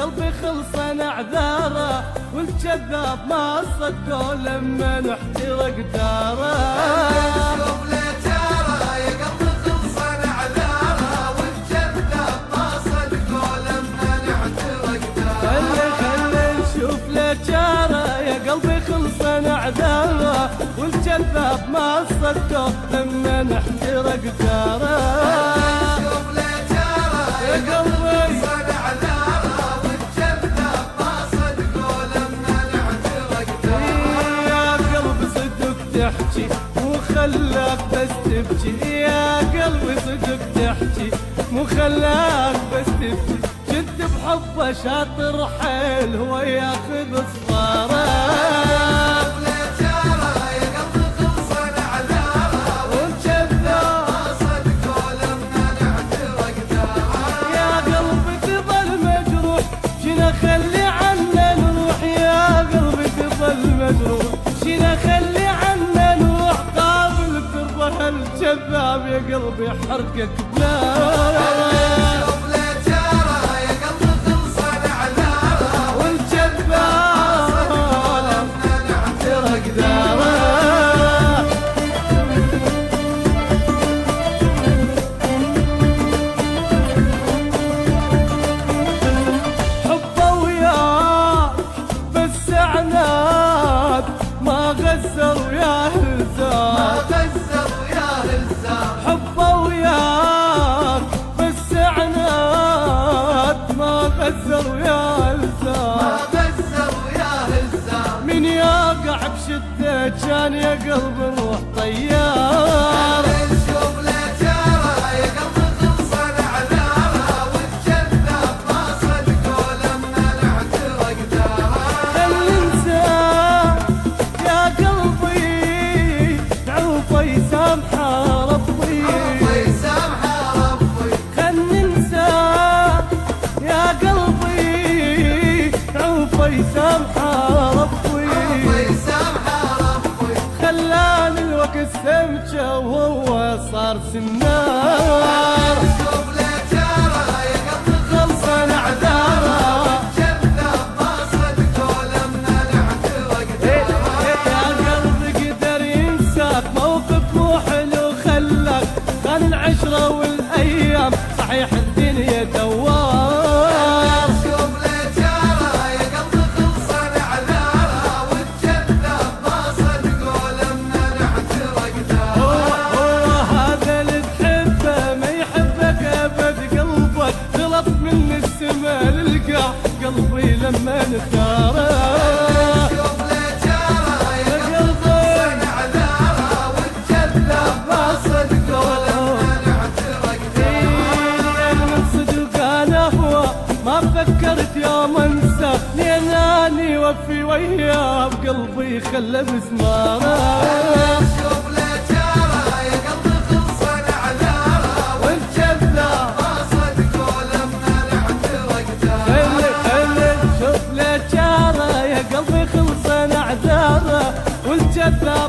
قلبي خلصن اعذاره، والكذاب ما صدقوا لما نحترق داره. شوف له جاره يا قلبي خلصن اعذاره، والكذاب ما صدقوا لما نحترق داره. خلي نشوف له جاره يا قلبي خلصن اعذاره، والكذاب ما صدقوا لما نحترق داره. شوف له جاره يا قلبي خلصن اعذاره، والكذاب ما صدقوا لما نحترق داره. يا قلبي صدق تحكي مو خلاك بس تبكي، يا قلبي صدق تحكي مو خلاك بس تبكي، كنت بحبه شاطر حيل هو ياخذ صغاره. شوف له جاره يا قلبي خلصن اعذاره، والكذاب ما صدقوا لما نحترق داره. يا قلبي تظل مجروح شنا خلي عنا نروح، يا قلبي تظل مجروح شنا خلي عنا نروح، قابل ترضى هالكذاب يا قلبي حرقك بنار. شوف له جاره يا قلبي خلصن اعذاره، والكذاب لما نحترق داره. حبه وياك بس عناد ما غزر وياه ما الزاد، غزر وياه الزام. حبه وياك بس عناد ما غزر وياه ما الزاد، غزر وياه الزام. من يقع بشده كان يا قلب روح طيار. شوف له جاره يا قلبي خلصن اعذاره، والكذاب ما صدقوا لما نحترق داره. خل انساه يا قلبي عوفه يسامحه ربي، الله يسامحه ربي. خل ننساه يا قلبي عوفه يسامحه ربي، الله يسامحه ربي. خلاني الوقت سمجه وهو صار سنار. شوف له جاره يا قلبي خلصن اعذاره، والكذاب ما صدقوا لما نحترق داره. يا قلبي قدر ينساك موقف مو حلو خلاك، كان العشرة والايام صحيح الدنيا دوار. شوف له جاره يا قلبي خلصن اعذاره، والكذاب ما صدقوا لما نحترق داره. هو هذا اللي تحبه ما يحبك ابد، قلبك غلط من السما للقاع قلبي لما نثاره. شوف له جاره يا قلبي خلصن اعذاره، والكذاب ما صدقوا لما نحترق داره. من صدق انا هو ما فكرت يوم انسى، لانني وفي وياه بقلبي خلى مسماره. شوف له جاره يا قلبي خلصن اعذاره، والكذاب ما صدقوا لما نحترق داره. خلي شوف له جاره يا قلبي خلصن اعذاره، والجذاب